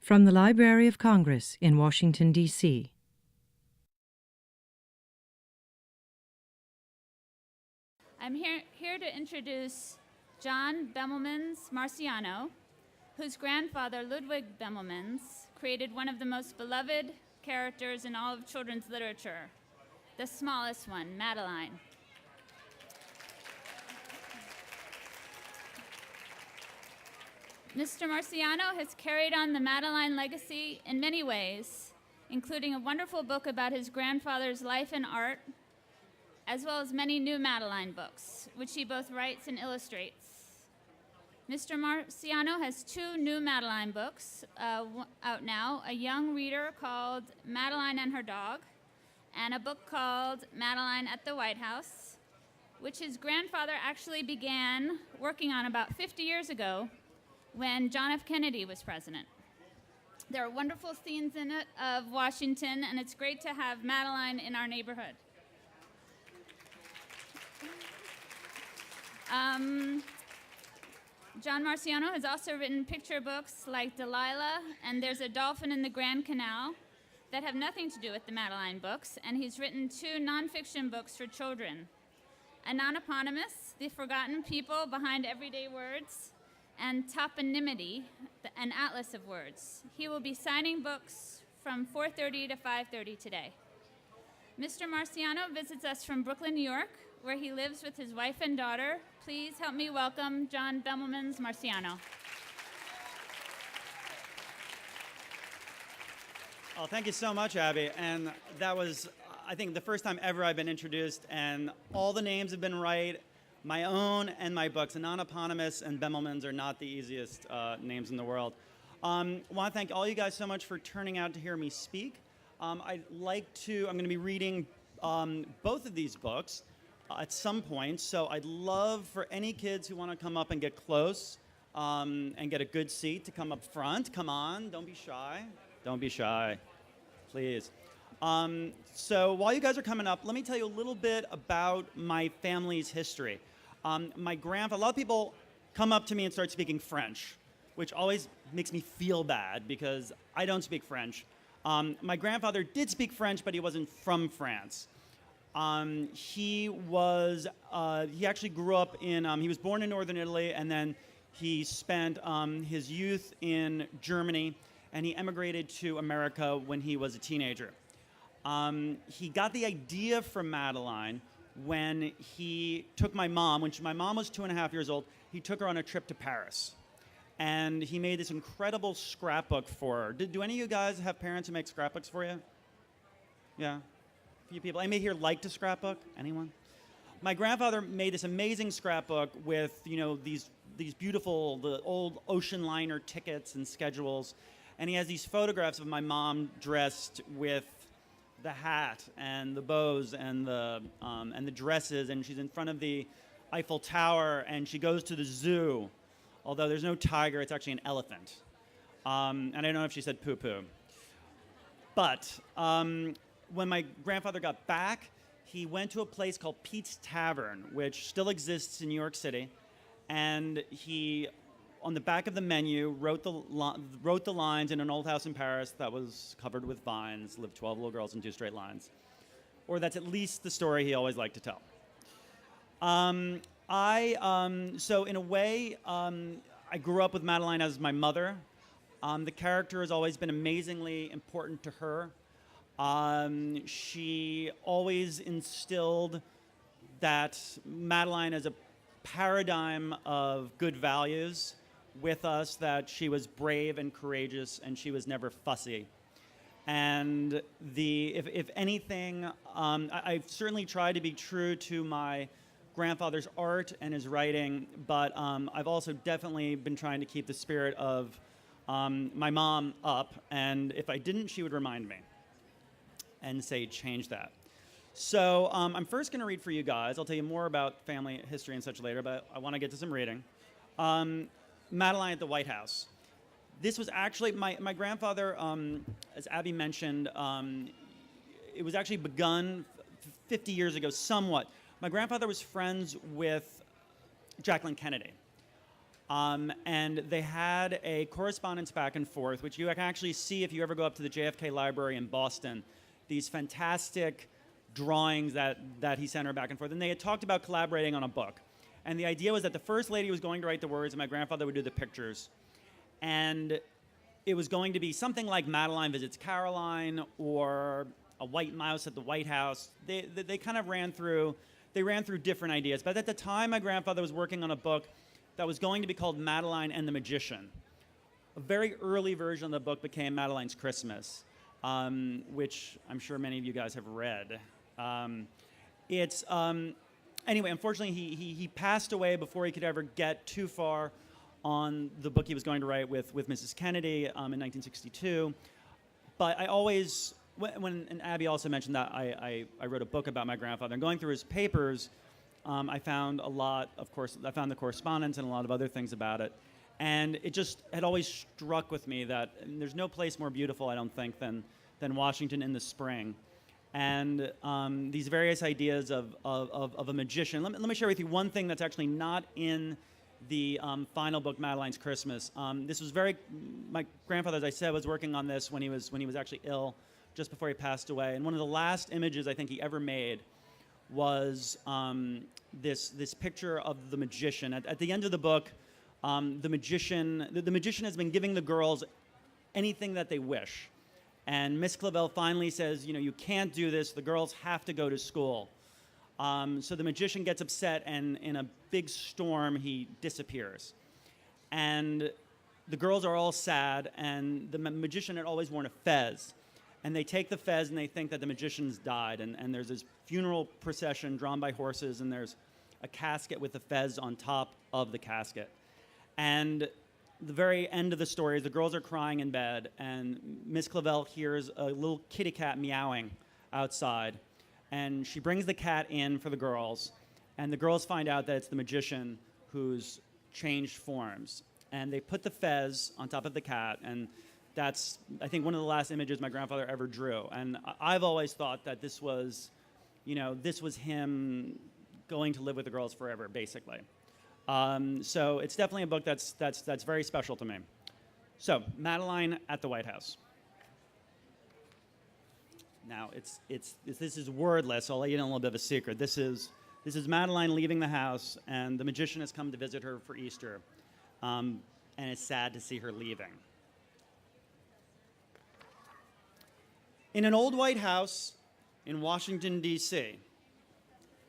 From the Library of Congress in Washington, D.C. I'm here to introduce John Bemelmans Marciano, whose grandfather, Ludwig Bemelmans, created one of the most beloved characters in all of children's literature, the smallest one, Madeline. Mr. Marciano has carried on the Madeline legacy in many ways, including a wonderful book about his grandfather's life and art, as well as many new Madeline books, which he both writes and illustrates. Mr. Marciano has two new Madeline books out now, a young reader called Madeline and Her Dog, and a book called Madeline at the White House, which his grandfather actually began working on about 50 years ago when John F. Kennedy was president. There are wonderful scenes in it of Washington, and it's great to have Madeline in our neighborhood. John Marciano has also written picture books like Delilah and There's a Dolphin in the Grand Canal that have nothing to do with the Madeline books, and he's written two nonfiction books for children, Aponyponymous, The Forgotten People Behind Everyday Words, and Toponymity, an atlas of words. He will be signing books from 4:30 to 5:30 today. Mr. Marciano visits us from Brooklyn, New York, where he lives with his wife and daughter. Please help me welcome John Bemelmans Marciano. Oh, thank you so much, Abby. And that was, I think, the first time ever I've been introduced, and all the names have been right. My own and my books, Anonymous and Bemelmans, are not the easiest names in the world. I want to thank all you guys so much for turning out to hear me speak. I'm going to be reading both of these books at some point, so I'd love for any kids who want to come up and get close and get a good seat to come up front. Come on, don't be shy. Don't be shy, please. So while you guys are coming up, let me tell you a little bit about my family's history. My grandfather, a lot of people come up to me and start speaking French, which always makes me feel bad because I don't speak French. My grandfather did speak French, but he wasn't from France. He actually grew up he was born in northern Italy, and then he spent his youth in Germany, and he emigrated to America when he was a teenager. He got the idea for Madeline when he took my mom, when my mom was 2.5 years old, he took her on a trip to Paris. And he made this incredible scrapbook for her. Do any of you guys have parents who make scrapbooks for you? Yeah, a few people. Anybody here like to scrapbook? Anyone? My grandfather made this amazing scrapbook with, these beautiful, the old ocean liner tickets and schedules. And he has these photographs of my mom dressed with the hat and the bows and the dresses, and she's in front of the Eiffel Tower, and she goes to the zoo. Although there's no tiger, it's actually an elephant. And I don't know if she said poo-poo. But when my grandfather got back, he went to a place called Pete's Tavern, which still exists in New York City, and he, on the back of the menu, wrote the lines in an old house in Paris that was covered with vines, lived 12 little girls in 2 straight lines. Or that's at least the story he always liked to tell. So in a way, I grew up with Madeline as my mother. The character has always been amazingly important to her. She always instilled that Madeline as a paradigm of good values with us, that she was brave and courageous, and she was never fussy. And if anything, I've certainly tried to be true to my grandfather's art and his writing, but I've also definitely been trying to keep the spirit of my mom up, and if I didn't, she would remind me and say, change that. So I'm first going to read for you guys. I'll tell you more about family history and such later, but I want to get to some reading. Madeline at the White House. This was actually, my grandfather, as Abby mentioned, it was actually begun 50 years ago, somewhat. My grandfather was friends with Jacqueline Kennedy. And they had a correspondence back and forth, which you can actually see if you ever go up to the JFK Library in Boston. These fantastic drawings that he sent her back and forth. And they had talked about collaborating on a book. And the idea was that the first lady was going to write the words and my grandfather would do the pictures. And it was going to be something like Madeline Visits Caroline or A White Mouse at the White House. They kind of ran through different ideas. But at the time, my grandfather was working on a book that was going to be called Madeline and the Magician. A very early version of the book became Madeline's Christmas, which I'm sure many of you guys have read. Anyway, unfortunately, he passed away before he could ever get too far on the book he was going to write with Mrs. Kennedy in 1962. But I always, and Abby also mentioned that I wrote a book about my grandfather. And going through his papers, I found a lot, of course, I found the correspondence and a lot of other things about it. And it just had always struck with me that there's no place more beautiful, I don't think, than Washington in the spring. And these various ideas of a magician. Let me share with you one thing that's actually not in the final book, Madeline's Christmas. This was my grandfather, as I said, was working on this when he was actually ill, just before he passed away. And one of the last images I think he ever made was this picture of the magician. At the end of the book, the magician has been giving the girls anything that they wish. And Miss Clavel finally says, you can't do this. The girls have to go to school. So the magician gets upset, and in a big storm, he disappears. And the girls are all sad, and the magician had always worn a fez. And they take the fez, and they think that the magician's died. And there's this funeral procession drawn by horses, and there's a casket with the fez on top of the casket. And the very end of the story is the girls are crying in bed, and Miss Clavel hears a little kitty cat meowing outside. And she brings the cat in for the girls, and the girls find out that it's the magician who's changed forms. And they put the fez on top of the cat, and that's, I think, one of the last images my grandfather ever drew. And I've always thought that this was him going to live with the girls forever, basically. So it's definitely a book that's very special to me. So, Madeline at the White House. Now, this is wordless, so I'll let you know a little bit of a secret. This is Madeline leaving the house, and the magician has come to visit her for Easter, and it's sad to see her leaving. In an old White House in Washington, D.C.,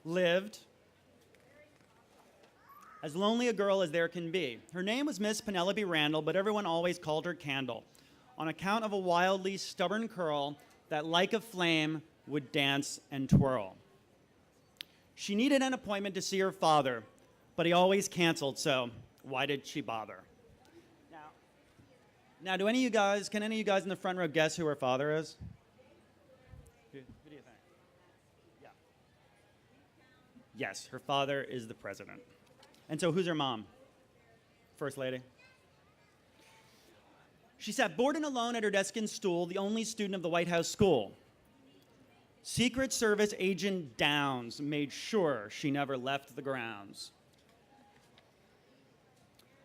lived as lonely a girl as there can be. Her name was Miss Penelope Randall, but everyone always called her Candle, on account of a wildly stubborn curl that, like a flame, would dance and twirl. She needed an appointment to see her father, but he always canceled, so why did she bother? Now, can any of you guys in the front row guess who her father is? Who do you think? Yeah. Yes, her father is the president. And so who's her mom? First lady. She sat bored and alone at her desk and stool, the only student of the White House school. Secret Service agent Downs made sure she never left the grounds.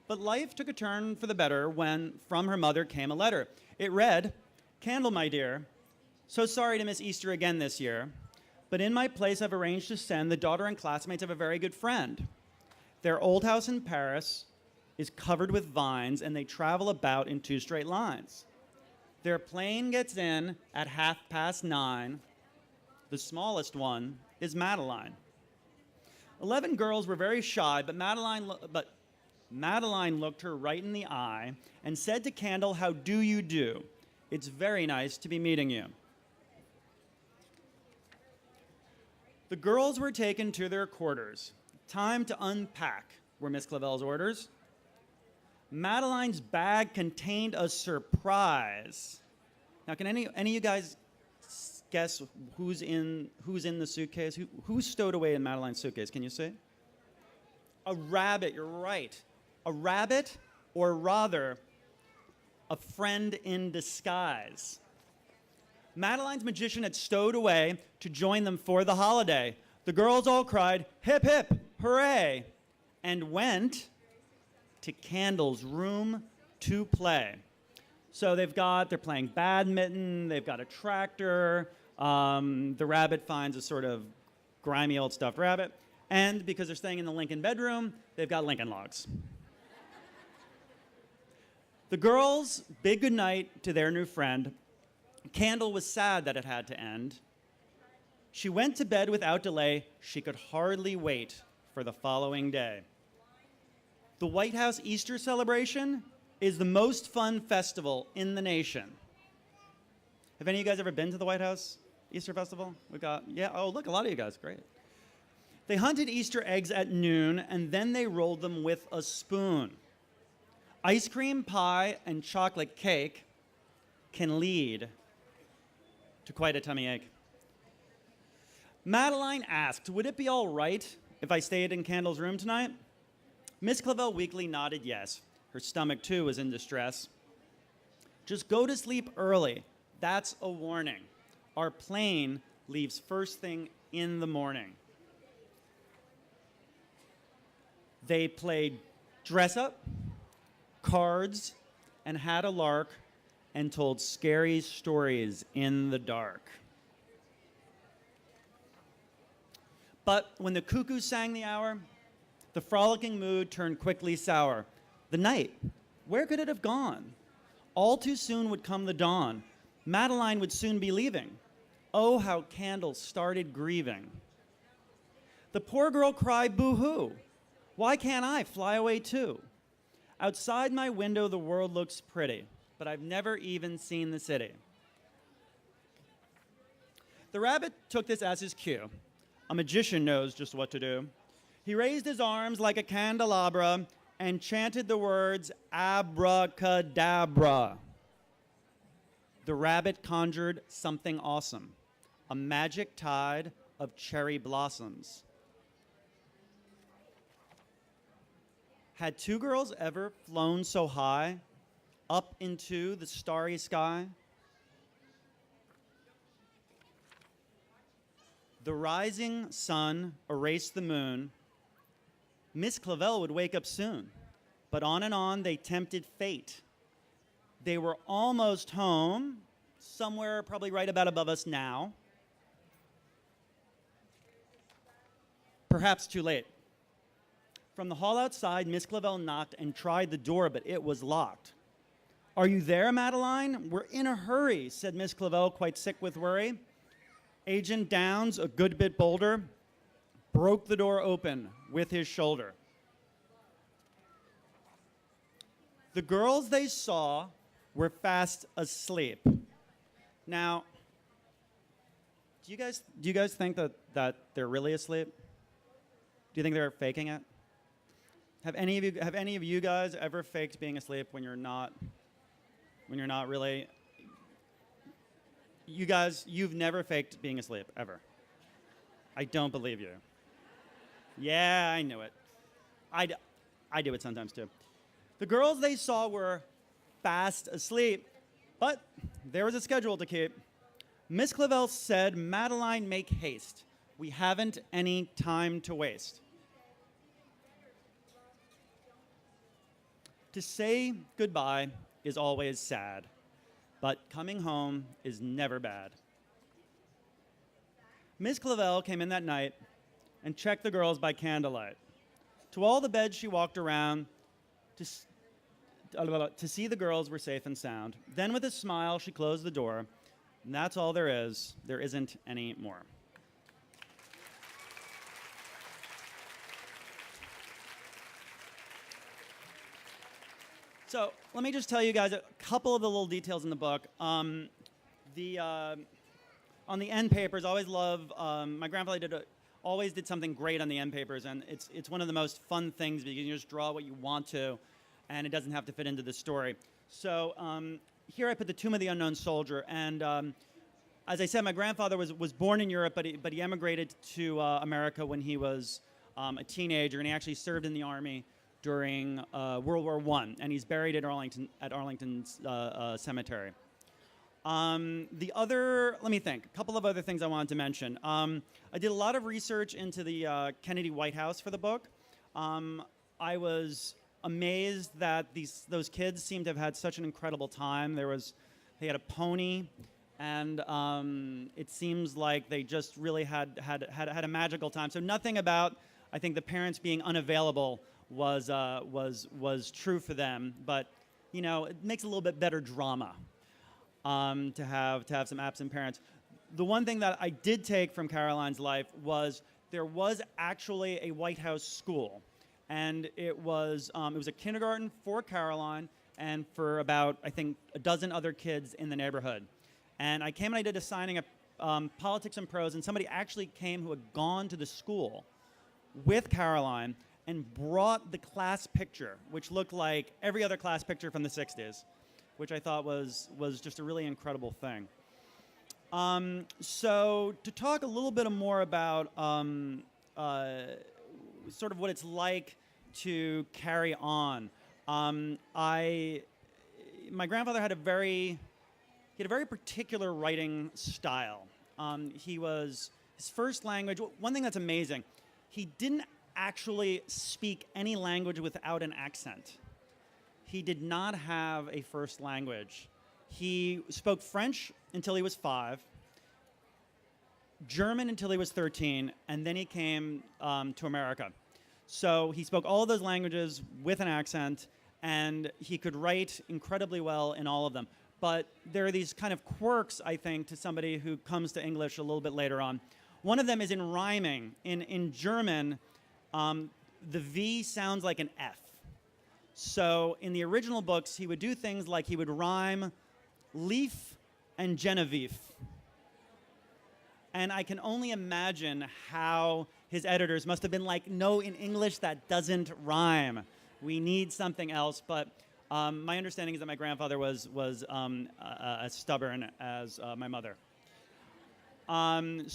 But life took a turn for the better when from her mother came a letter. It read, "Candle, my dear, so sorry to miss Easter again this year, but in my place I've arranged to send the daughter and classmates of a very good friend. Their old house in Paris is covered with vines, and they travel about in 2 straight lines. Their plane gets in at 9:30. The smallest one is Madeline." 11 girls were very shy, but Madeline looked her right in the eye and said to Candle, "How do you do? It's very nice to be meeting you." The girls were taken to their quarters. Time to unpack, were Miss Clavel's orders. Madeline's bag contained a surprise. Now, can any of you guys guess who's in the suitcase? Who's stowed away in Madeline's suitcase? Can you see? A rabbit, you're right. A rabbit, or rather, a friend in disguise. Madeline's magician had stowed away to join them for the holiday. The girls all cried, "Hip, hip, hooray," and went to Candle's room to play. So they're playing badminton, they've got a tractor, the rabbit finds a sort of grimy old stuffed rabbit, and because they're staying in the Lincoln bedroom, they've got Lincoln logs. The girls bid goodnight to their new friend. Candle was sad that it had to end. She went to bed without delay. She could hardly wait for the following day. The White House Easter celebration is the most fun festival in the nation. Have any of you guys ever been to the White House Easter Festival? Oh, look, a lot of you guys, great. They hunted Easter eggs at noon, and then they rolled them with a spoon. Ice cream pie and chocolate cake can lead to quite a tummy ache. Madeline asked, would it be all right if I stayed in Candle's room tonight? Miss Clavel weakly nodded yes. Her stomach, too, was in distress. Just go to sleep early. That's a warning. Our plane leaves first thing in the morning. They played dress up, cards, and had a lark, and told scary stories in the dark. But when the cuckoo sang the hour, the frolicking mood turned quickly sour. The night, where could it have gone? All too soon would come the dawn. Madeline would soon be leaving. Oh, how Candle started grieving. The poor girl cried, boo-hoo. Why can't I fly away too? Outside my window, the world looks pretty, but I've never even seen the city. The rabbit took this as his cue. A magician knows just what to do. He raised his arms like a candelabra and chanted the words abracadabra. The rabbit conjured something awesome, a magic tide of cherry blossoms. Had two girls ever flown so high up into the starry sky? The rising sun erased the moon. Miss Clavel would wake up soon, but on and on they tempted fate. They were almost home, somewhere probably right about above us now. Perhaps too late. From the hall outside, Miss Clavel knocked and tried the door, but it was locked. Are you there, Madeline? We're in a hurry, said Miss Clavel, quite sick with worry. Agent Downs, a good bit bolder, broke the door open with his shoulder. The girls they saw were fast asleep. Now, do you guys think that they're really asleep? Do you think they're faking it? Have any of you guys ever faked being asleep when you're not really? You guys, you've never faked being asleep, ever. I don't believe you. Yeah, I knew it. I do it sometimes too. The girls they saw were fast asleep, but there was a schedule to keep. Miss Clavel said, Madeline, make haste. We haven't any time to waste. To say goodbye is always sad, but coming home is never bad. Miss Clavel came in that night and checked the girls by candlelight. To all the beds she walked around to see the girls were safe and sound. Then with a smile, she closed the door, and that's all there is. There isn't any more. So let me just tell you guys a couple of the little details in the book. On the end papers, I always love, my grandfather always did something great on the end papers, and it's one of the most fun things because you can just draw what you want to, and it doesn't have to fit into the story. So here I put the Tomb of the Unknown Soldier, and as I said, my grandfather was born in Europe, but he emigrated to America when he was a teenager, and he actually served in the Army during World War I, and he's buried at Arlington Cemetery. Let me think, a couple of other things I wanted to mention. I did a lot of research into the Kennedy White House for the book. I was amazed that those kids seemed to have had such an incredible time. They had a pony, and it seems like they just really had a magical time. So nothing about, I think, the parents being unavailable was true for them. But it makes a little bit better drama to have some absent parents. The one thing that I did take from Caroline's life was there was actually a White House school, and it was a kindergarten for Caroline and for about, I think, a dozen other kids in the neighborhood. And I came and I did a signing of Politics and Prose, and somebody actually came who had gone to the school with Caroline and brought the class picture, which looked like every other class picture from the 60s, which I thought was just a really incredible thing. So to talk a little bit more about sort of what it's like to carry on, my grandfather had a very particular writing style. His first language, one thing that's amazing, he didn't actually speak any language without an accent. He did not have a first language. He spoke French until he was 5, German until he was 13, and then he came to America. So he spoke all of those languages with an accent, and he could write incredibly well in all of them. But there are these kind of quirks, I think, to somebody who comes to English a little bit later on. One of them is in rhyming. In German, the V sounds like an F. So in the original books, he would do things like he would rhyme leaf and Genevieve. And I can only imagine how his editors must have been like, no, in English that doesn't rhyme. We need something else. But my understanding is that my grandfather was as stubborn as my mother. It's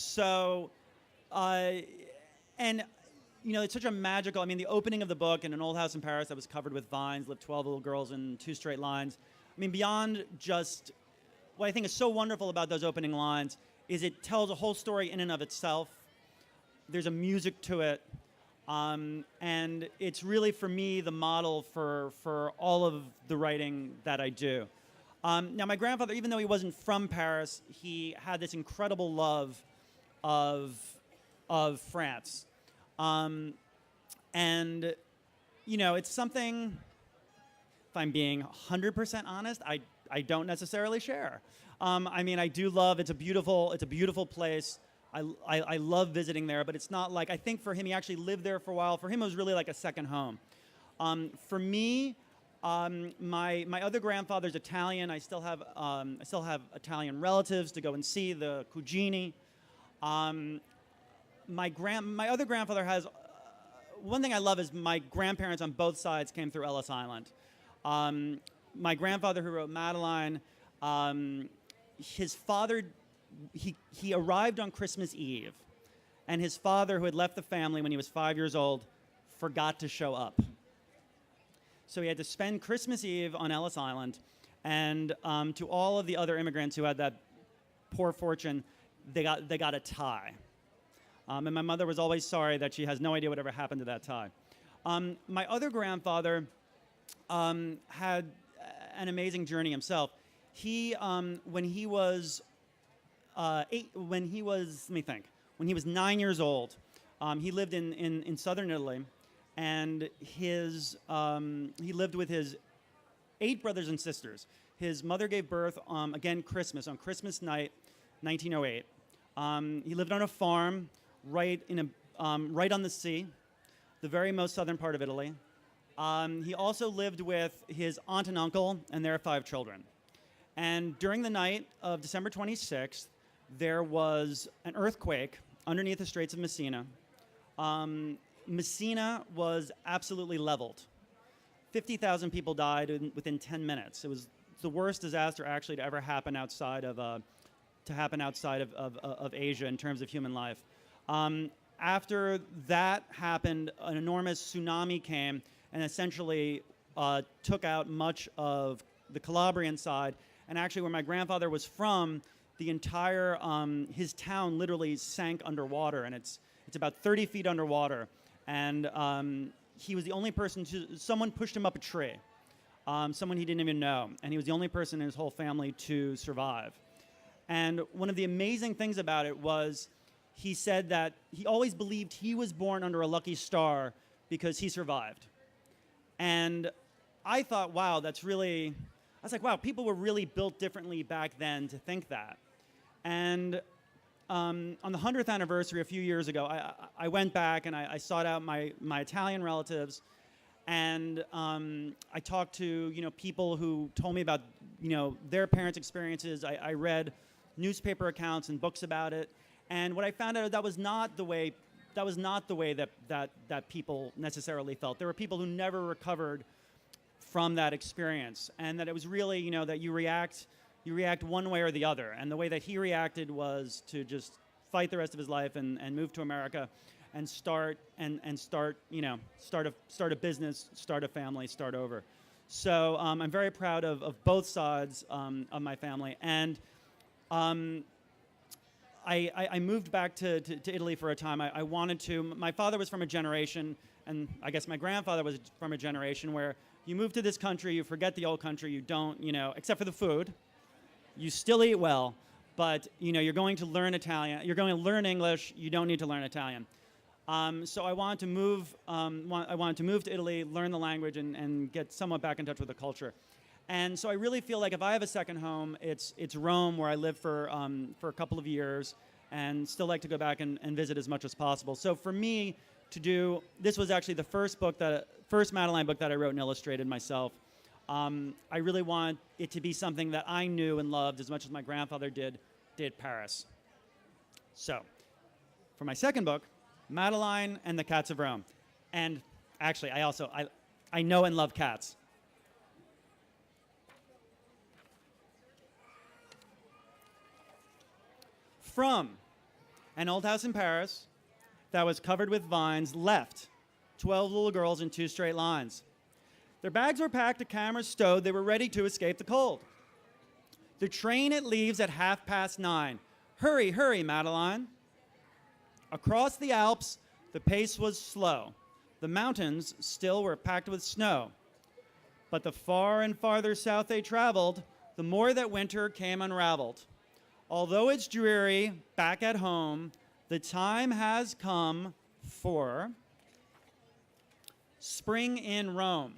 such a magical, the opening of the book in an old house in Paris that was covered with vines, lived 12 little girls in 2 straight lines. Beyond just what I think is so wonderful about those opening lines is it tells a whole story in and of itself. There's a music to it. And it's really, for me, the model for all of the writing that I do. Now, my grandfather, even though he wasn't from Paris, he had this incredible love of France. It's something, if I'm being 100% honest, I don't necessarily share. I do love, it's a beautiful place. I love visiting there, but it's not like, I think for him, he actually lived there for a while. For him, it was really like a second home. For me, my other grandfather's Italian. I still have Italian relatives to go and see, the cugini. My other grandfather has, one thing I love is my grandparents on both sides came through Ellis Island. My grandfather who wrote Madeline, his father, he arrived on Christmas Eve, and his father, who had left the family when he was 5 years old, forgot to show up. So he had to spend Christmas Eve on Ellis Island, and to all of the other immigrants who had that poor fortune, they got a tie. And my mother was always sorry that she has no idea whatever happened to that tie. My other grandfather had an amazing journey himself. When he was 9 years old, he lived in southern Italy, and he lived with his 8 brothers and sisters. His mother gave birth, on Christmas night, 1908. He lived on a farm right on the sea, the very most southern part of Italy. He also lived with his aunt and uncle and their 5 children. And during the night of December 26th, there was an earthquake underneath the Straits of Messina. Messina was absolutely leveled. 50,000 people died within 10 minutes. It was the worst disaster actually to ever happen outside of Asia in terms of human life. After that happened, an enormous tsunami came and essentially took out much of the Calabrian side. And actually, where my grandfather was from, the entire his town literally sank underwater, and it's about 30 feet underwater. And he was the only person someone pushed him up a tree, someone he didn't even know, and he was the only person in his whole family to survive. And one of the amazing things about it was he said that he always believed he was born under a lucky star because he survived. And I thought, wow, I was like, wow, people were really built differently back then to think that. And on the 100th anniversary a few years ago, I went back and I sought out my Italian relatives, and I talked to people who told me about their parents' experiences. I read newspaper accounts and books about it, and what I found out that was not the way that people necessarily felt. There were people who never recovered from that experience, and that it was really that you react one way or the other. And the way that he reacted was to just fight the rest of his life and move to America and start a business, start a family, start over. So I'm very proud of both sides of my family. And I moved back to Italy for a time. I wanted to. My father was from a generation, and I guess my grandfather was from a generation where you move to this country, you forget the old country, you don't, except for the food. You still eat well, but you're going to learn Italian. You're going to learn English. You don't need to learn Italian. So I wanted to move. I wanted to move to Italy, learn the language, and get somewhat back in touch with the culture. And so I really feel like if I have a second home, it's Rome, where I lived for a couple of years, and still like to go back and visit as much as possible. So for me this was actually the first Madeline book that I wrote and illustrated myself. I really want it to be something that I knew and loved as much as my grandfather did Paris. So, for my second book, Madeline and the Cats of Rome. And actually, I know and love cats. From an old house in Paris that was covered with vines left 12 little girls in 2 straight lines. Their bags were packed, a camera stowed, they were ready to escape the cold. The train, it leaves at 9:30. Hurry, hurry, Madeline. Across the Alps, the pace was slow. The mountains still were packed with snow. But the far and farther south they traveled, the more that winter came unraveled. Although it's dreary back at home, the time has come for spring in Rome.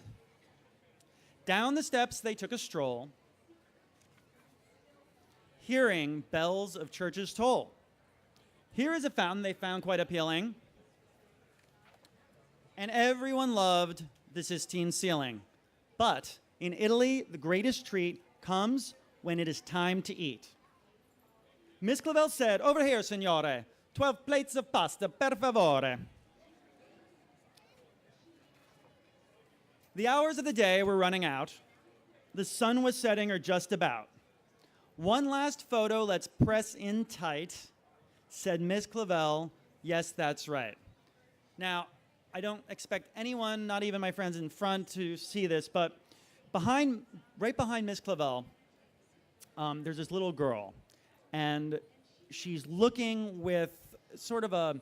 Down the steps they took a stroll, hearing bells of churches toll. Here is a fountain they found quite appealing, and everyone loved the Sistine ceiling. But in Italy, the greatest treat comes when it is time to eat. Miss Clavel said, "Over here, signore, 12 plates of pasta, per favore." The hours of the day were running out. The sun was setting, or just about. "One last photo, let's press in tight," said Miss Clavel. "Yes, that's right." Now, I don't expect anyone, not even my friends in front, to see this, but right behind Miss Clavel, there's this little girl, and she's looking with sort of a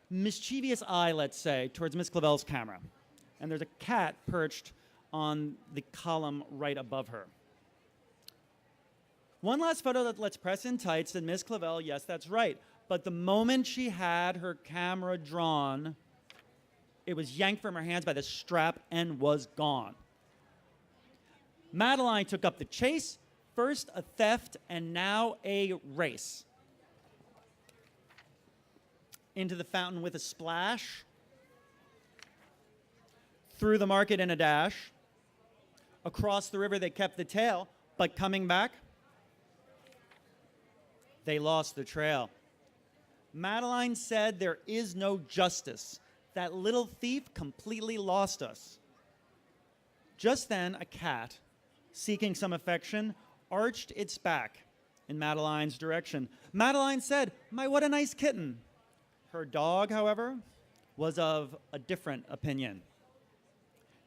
mischievous eye, let's say, towards Miss Clavel's camera. And there's a cat perched on the column right above her. "One last photo that let's press in tight," said Miss Clavel. "Yes, that's right." But the moment she had her camera drawn, it was yanked from her hands by the strap and was gone. Madeline took up the chase, first a theft and now a race. Into the fountain with a splash, through the market in a dash. Across the river they kept the tail, but coming back, they lost the trail. Madeline said, "There is no justice. That little thief completely lost us." Just then, a cat, seeking some affection, arched its back in Madeline's direction. Madeline said, "My, what a nice kitten." Her dog, however, was of a different opinion.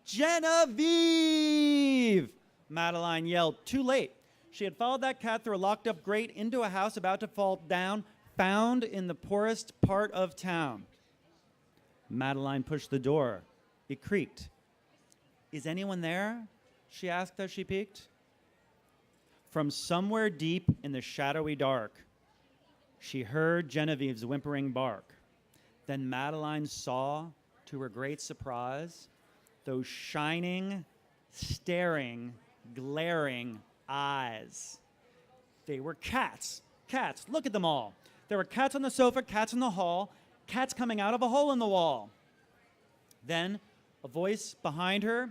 "Genevieve!" Madeline yelled, too late. She had followed that cat through a locked-up grate into a house about to fall down, found in the poorest part of town. Madeline pushed the door. It creaked. Is anyone there? She asked as she peeked. From somewhere deep in the shadowy dark, she heard Genevieve's whimpering bark. Then Madeline saw, to her great surprise, those shining, staring, glaring eyes. They were cats. Cats. Look at them all. There were cats on the sofa, cats in the hall, cats coming out of a hole in the wall. Then a voice behind her,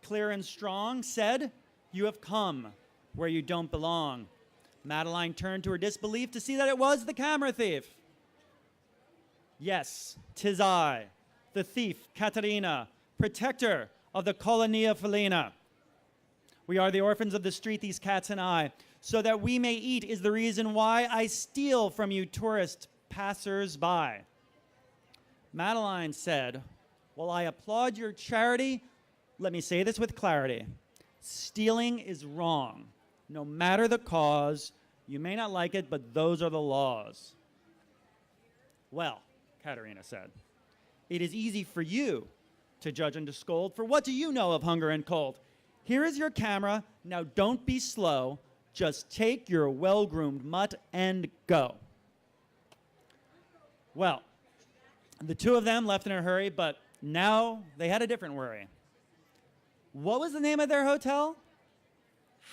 clear and strong, said, "You have come where you don't belong." Madeline turned to her disbelief to see that it was the camera thief. "Yes, 'tis I, the thief, Caterina, protector of the Colonia Felina. We are the orphans of the street, these cats and I. So that we may eat is the reason why I steal from you tourist passers-by." Madeline said, "While I applaud your charity, let me say this with clarity. Stealing is wrong. No matter the cause, you may not like it, but those are the laws." "Well," Caterina said, "it is easy for you to judge and to scold, for what do you know of hunger and cold? Here is your camera. Now don't be slow. Just take your well-groomed mutt and go." Well, the two of them left in a hurry, but now they had a different worry. What was the name of their hotel?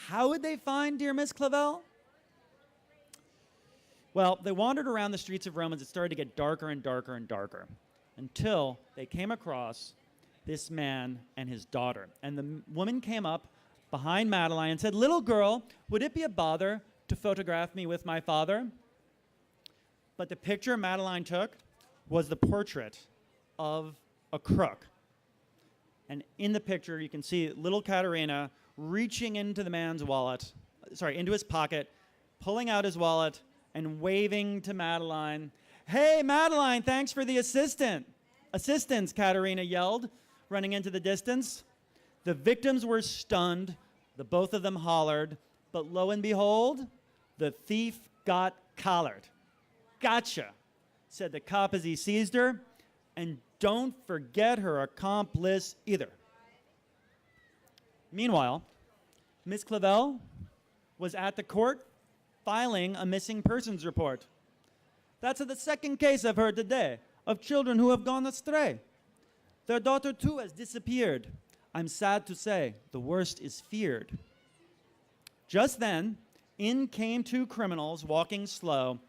How would they find dear Miss Clavel? Well, they wandered around the streets of Rome as it started to get darker and darker and darker, until they came across this man and his daughter. And the woman came up behind Madeline and said, "Little girl, would it be a bother to photograph me with my father?" But the picture Madeline took was the portrait of a crook. And in the picture, you can see little Caterina reaching into the man's wallet, into his pocket, pulling out his wallet and waving to Madeline. "Hey, Madeline, thanks for the assistance, Caterina yelled, running into the distance. The victims were stunned. The both of them hollered. But lo and behold, the thief got collared. "Gotcha," said the cop as he seized her. "And don't forget her accomplice either." Meanwhile, Miss Clavel was at the court filing a missing persons report. "That's the second case I've heard today of children who have gone astray. Their daughter, too, has disappeared. I'm sad to say the worst is feared." Just then, in came two criminals walking slow,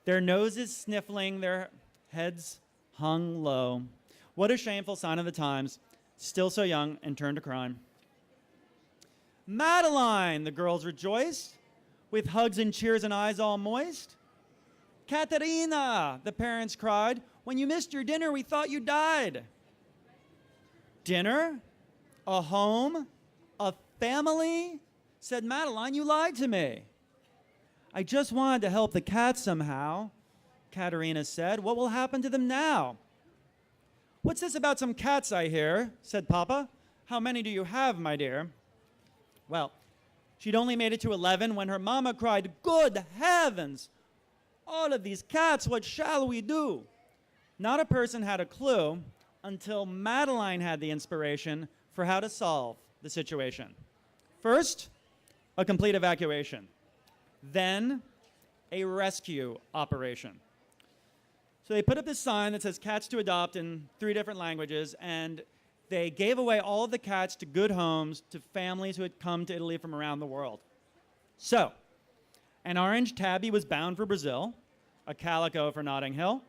their noses sniffling, their heads hung low. What a shameful sign of the times, still so young and turned to crime. "Madeline," the girls rejoiced, with hugs and cheers and eyes all moist. "Caterina," the parents cried, "when you missed your dinner, we thought you died." "Dinner? A home? A family?" said Madeline. "You lied to me." "I just wanted to help the cats somehow," Caterina said. "What will happen to them now?" "What's this about some cats I hear?" said Papa. "How many do you have, my dear?" Well, she'd only made it to 11 when her mama cried, "Good heavens! All of these cats, what shall we do?" Not a person had a clue until Madeline had the inspiration for how to solve the situation. First, a complete evacuation. Then, a rescue operation. So they put up this sign that says "Cats to Adopt" in 3 different languages, and they gave away all of the cats to good homes to families who had come to Italy from around the world. So, an orange tabby was bound for Brazil, a calico for Notting Hill.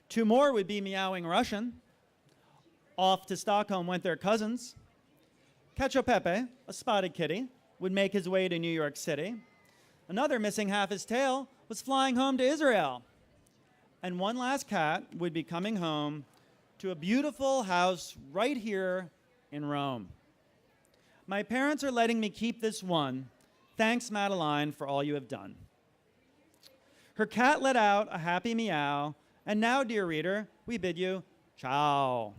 2 more would be meowing Russian. Off to Stockholm went their cousins. Cacio Pepe, a spotted kitty, would make his way to New York City. Another, missing half his tail, was flying home to Israel. And one last cat would be coming home to a beautiful house right here in Rome. My parents are letting me keep this one. Thanks, Madeline, for all you have done. Her cat let out a happy meow, and now, dear reader, we bid you ciao.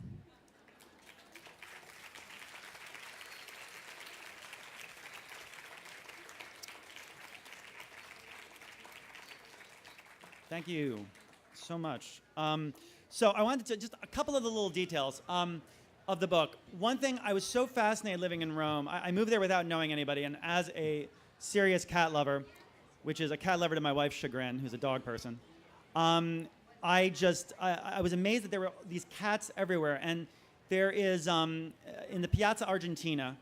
Thank you so much. So I wanted to just a couple of the little details of the book. One thing, I was so fascinated living in Rome. I moved there without knowing anybody, and as a serious cat lover, which is a cat lover to my wife's chagrin, who's a dog person, I was amazed that there were these cats everywhere. And there is, in the Piazza Argentina,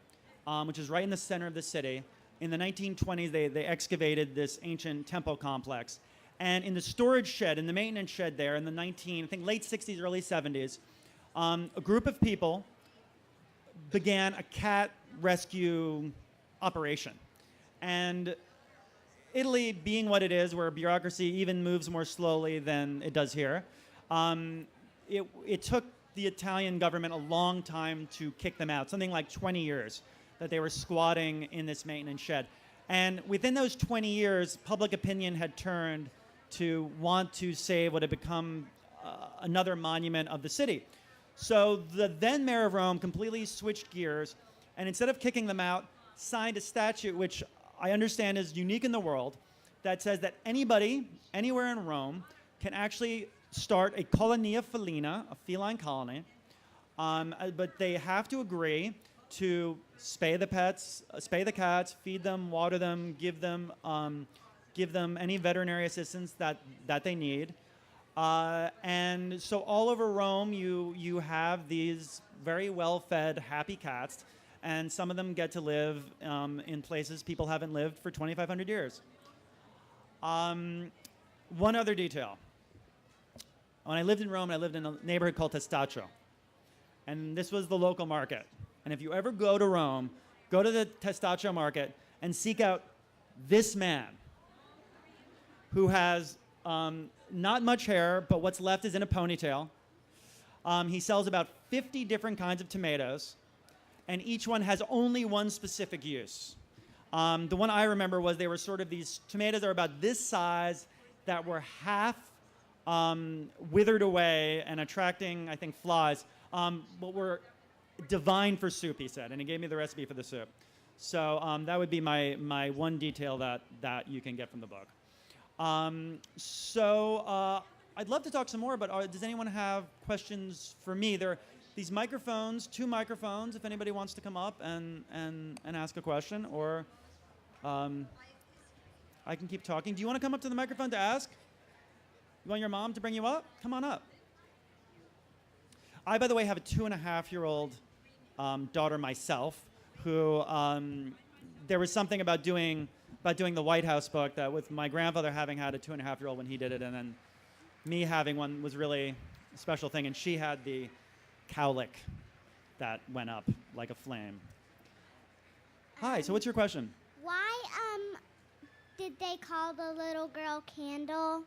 which is right in the center of the city, in the 1920s, they excavated this ancient temple complex. And in the storage shed, in the maintenance shed there, in the I think late 60s, early 70s, a group of people began a cat rescue operation. And Italy, being what it is, where bureaucracy even moves more slowly than it does here, it took the Italian government a long time to kick them out, something like 20 years that they were squatting in this maintenance shed. And within those 20 years, public opinion had turned to want to save what had become another monument of the city. So the then mayor of Rome completely switched gears, and instead of kicking them out, signed a statute, which I understand is unique in the world, that says that anybody, anywhere in Rome, can actually start a colonia felina, a feline colony, but they have to agree to spay the pets, spay the cats, feed them, water them, give them any veterinary assistance that they need. And so all over Rome, you have these very well-fed, happy cats, and some of them get to live in places people haven't lived for 2,500 years. One other detail. When I lived in Rome, I lived in a neighborhood called Testaccio. And this was the local market. And if you ever go to Rome, go to the Testaccio market and seek out this man who has not much hair, but what's left is in a ponytail. He sells about 50 different kinds of tomatoes, and each one has only one specific use. The one I remember was they were sort of these tomatoes that are about this size that were half withered away and attracting, I think, flies, but were divine for soup, he said, and he gave me the recipe for the soup. So that would be my one detail that you can get from the book. I'd love to talk some more, but does anyone have questions for me? There are these microphones, 2 microphones, if anybody wants to come up and ask a question, or I can keep talking. Do you want to come up to the microphone to ask? You want your mom to bring you up? Come on up. I, by the way, have a 2.5-year-old daughter myself, who there was something about doing the White House book that, with my grandfather having had a 2.5-year-old when he did it, and then me having one, was really a special thing. And she had the cowlick that went up like a flame. Hi. So what's your question? Why did they call the little girl Candle?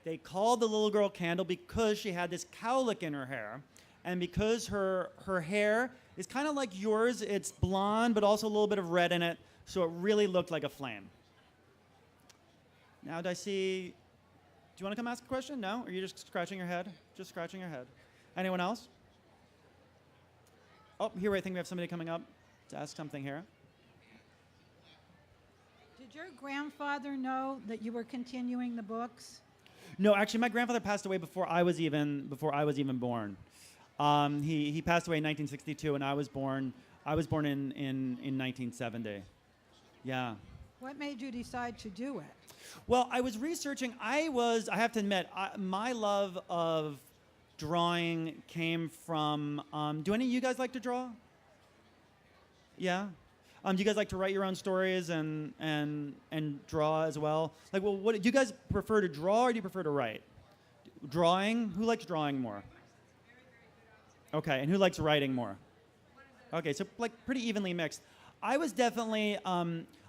They called the little girl Candle because she had this cowlick in her hair, and because her hair is kind of like yours. It's blonde, but also a little bit of red in it, so it really looked like a flame. Now, do you want to come ask a question? No? Or are you just scratching your head? Just scratching your head. Anyone else? Oh, here, I think we have somebody coming up to ask something here. Did your grandfather know that you were continuing the books? No, actually, my grandfather passed away before I was even born. He passed away in 1962, and I was born in 1970. Yeah. What made you decide to do it? Well, I was researching. I have to admit, my love of drawing came from. Do any of you guys like to draw? Yeah. Do you guys like to write your own stories and draw as well? Like, well, what do you guys prefer to draw, or do you prefer to write? Drawing? Who likes drawing more? Okay, and who likes writing more? Okay, so like pretty evenly mixed. I was definitely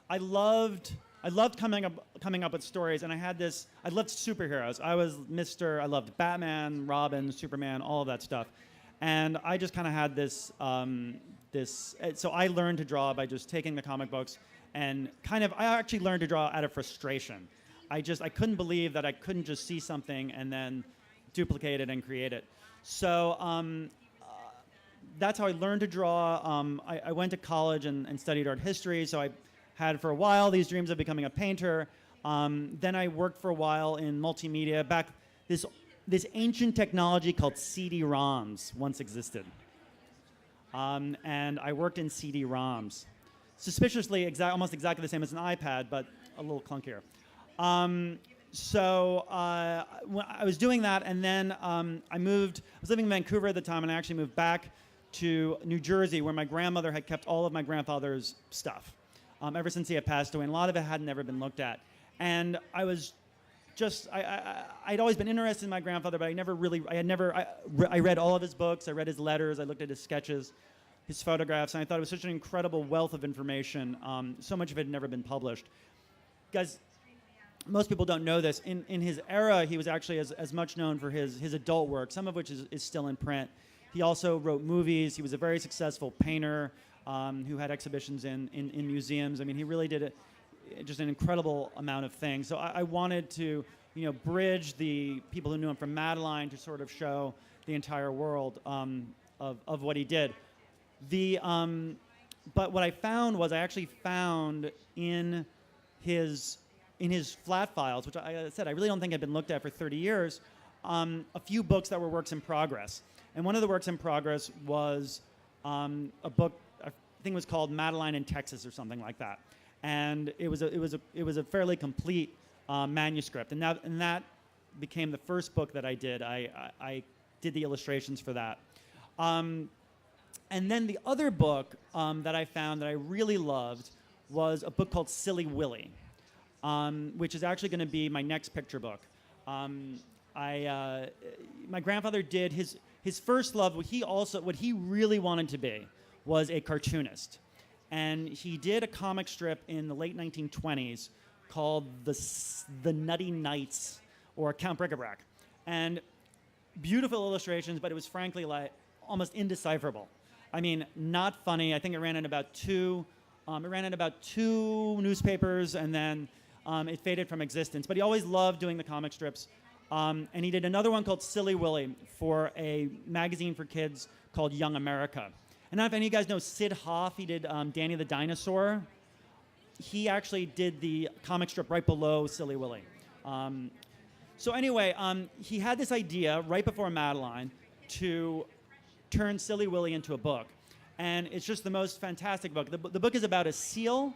I loved coming up with stories, and I loved superheroes. I loved Batman, Robin, Superman, all of that stuff. And I just kind of had this so I learned to draw by just taking the comic books, and I actually learned to draw out of frustration. I couldn't believe that I couldn't just see something and then duplicate it and create it. So that's how I learned to draw. I went to college and studied art history, so I had for a while these dreams of becoming a painter. Then I worked for a while in multimedia. Back this this ancient technology called CD-ROMs once existed. And I worked in CD-ROMs. Suspiciously, almost exactly the same as an iPad, but a little clunkier. When I was doing that, and then I moved. I was living in Vancouver at the time, and I actually moved back to New Jersey, where my grandmother had kept all of my grandfather's stuff ever since he had passed away, and a lot of it had never been looked at. And I was I'd always been interested in my grandfather, but I read all of his books, I read his letters, I looked at his sketches, his photographs, and I thought it was such an incredible wealth of information. So much of it had never been published. Guys, most people don't know this. In his era, he was actually as much known for his adult work, some of which is still in print. He also wrote movies. He was a very successful painter who had exhibitions in museums. I mean, he really did just an incredible amount of things. So I wanted to, bridge the people who knew him from Madeline to sort of show the entire world of what he did. But what I found was I actually found in his flat files, which I said I really don't think had been looked at for 30 years, a few books that were works in progress. And one of the works in progress was a book I think it was called Madeline in Texas or something like that. And it was a fairly complete manuscript, and that became the first book that I did. I did the illustrations for that. And then the other book that I found that I really loved was a book called Silly Willy, which is actually going to be my next picture book. My grandfather did his first love. What he really wanted to be was a cartoonist, and he did a comic strip in the late 1920s called the Nutty Knights or Count Bric-a-Brac, and beautiful illustrations, but it was frankly like almost indecipherable. I mean, not funny. I think it ran in about two newspapers, and then it faded from existence. But he always loved doing the comic strips. And he did another one called Silly Willy for a magazine for kids called Young America. And I don't know if any of you guys know Sid Hoff. He did Danny the Dinosaur. He actually did the comic strip right below Silly Willy. So anyway, he had this idea right before Madeline to turn Silly Willy into a book. And it's just the most fantastic book. The book is about a seal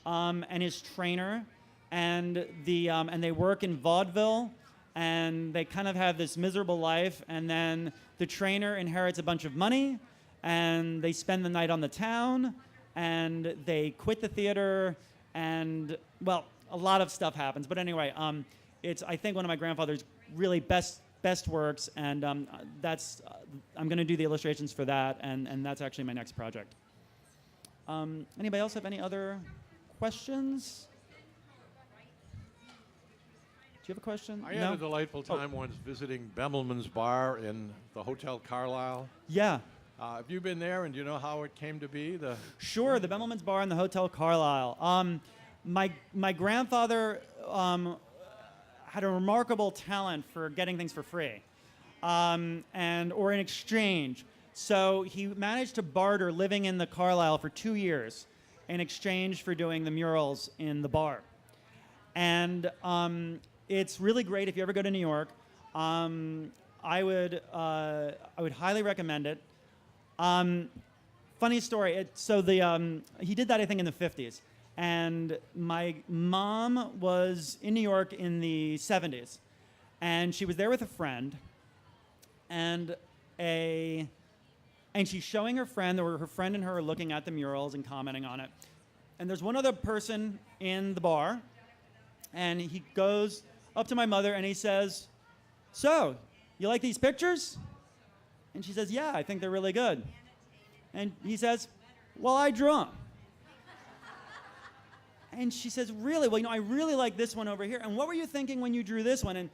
and his trainer, and they work in vaudeville, and they kind of have this miserable life, and then the trainer inherits a bunch of money, and they spend the night on the town, and they quit the theater, and, well, a lot of stuff happens. But anyway, it's, I think, one of my grandfather's really best works, and I'm going to do the illustrations for that, and that's actually my next project. Anybody else have any other questions? Do you have a question? I had a delightful time once visiting Bemelmans Bar in the Hotel Carlisle. Yeah. Have you been there, and do you know how it came to be? Sure, the Bemelmans Bar in the Hotel Carlisle. My grandfather had a remarkable talent for getting things for free, or in exchange. So he managed to barter living in the Carlisle for 2 years in exchange for doing the murals in the bar. And it's really great if you ever go to New York. I would highly recommend it. Funny story. He did that, I think, in the 50s. And my mom was in New York in the 70s, and she was there with a friend, and she's showing her friend, or her friend and her are looking at the murals and commenting on it. And there's one other person in the bar, and he goes up to my mother and he says, "So, you like these pictures?" And she says, "Yeah, I think they're really good." And he says, "Well, I drew them." And she says, "Really? Well, I really like this one over here. And what were you thinking when you drew this one?" And,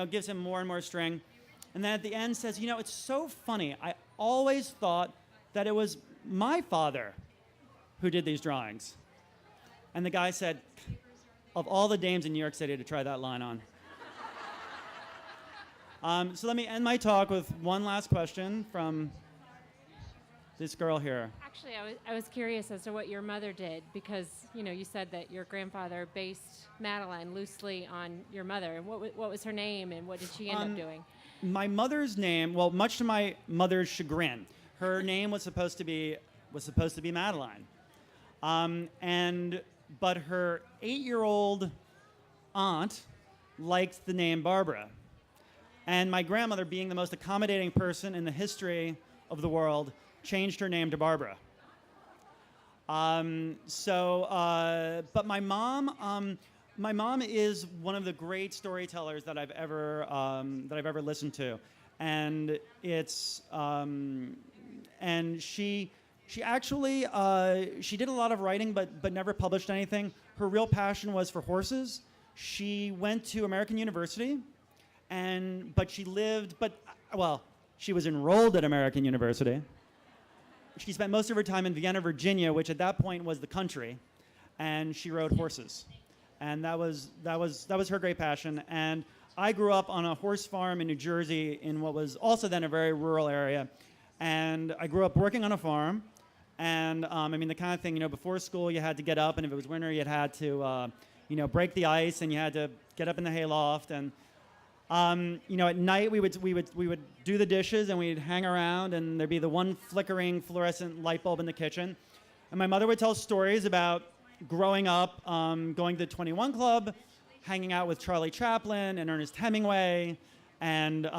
gives him more and more string. And then at the end says, "It's so funny. I always thought that it was my father who did these drawings." And the guy said, "Of all the dames in New York City to try that line on." So let me end my talk with one last question from this girl here. Actually, I was curious as to what your mother did, because you said that your grandfather based Madeline loosely on your mother. And what was her name, and what did she end up doing? my mother's name, well, much to my mother's chagrin, her name was supposed to be Madeline, but her 8-year-old aunt liked the name Barbara, and my grandmother, being the most accommodating person in the history of the world, changed her name to Barbara. But my mom is one of the great storytellers that I've ever listened to, and she actually she did a lot of writing, but never published anything. Her real passion was for horses. She went to American University, she was enrolled at American University. She spent most of her time in Vienna, Virginia, which at that point was the country, and she rode horses. And that was her great passion. And I grew up on a horse farm in New Jersey in what was also then a very rural area. And I grew up working on a farm. And the kind of thing, before school you had to get up, and if it was winter you had to, break the ice, and you had to get up in the hayloft. And at night we would do the dishes, and we'd hang around, and there'd be the one flickering fluorescent light bulb in the kitchen. And my mother would tell stories about growing up, going to the 21 Club, hanging out with Charlie Chaplin and Ernest Hemingway. And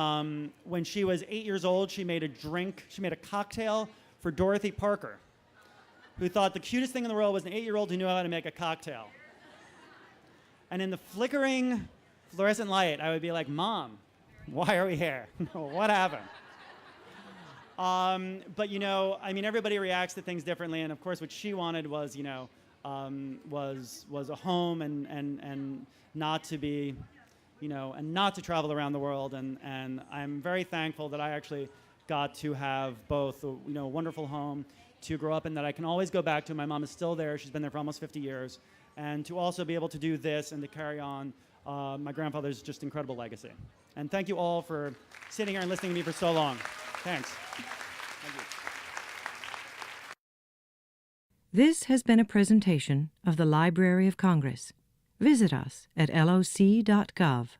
when she was 8 years old, she made a cocktail for Dorothy Parker, who thought the cutest thing in the world was an 8-year-old who knew how to make a cocktail. And in the flickering fluorescent light, I would be like, Mom, why are we here? What happened? Everybody reacts to things differently, and of course what she wanted was, was a home and not to be, and not to travel around the world. And I'm very thankful that I actually got to have both, a wonderful home to grow up in that I can always go back to. My mom is still there. She's been there for almost 50 years. And to also be able to do this and to carry on my grandfather's just incredible legacy. And thank you all for sitting here and listening to me for so long. Thanks. Thank you. This has been a presentation of the Library of Congress. Visit us at loc.gov.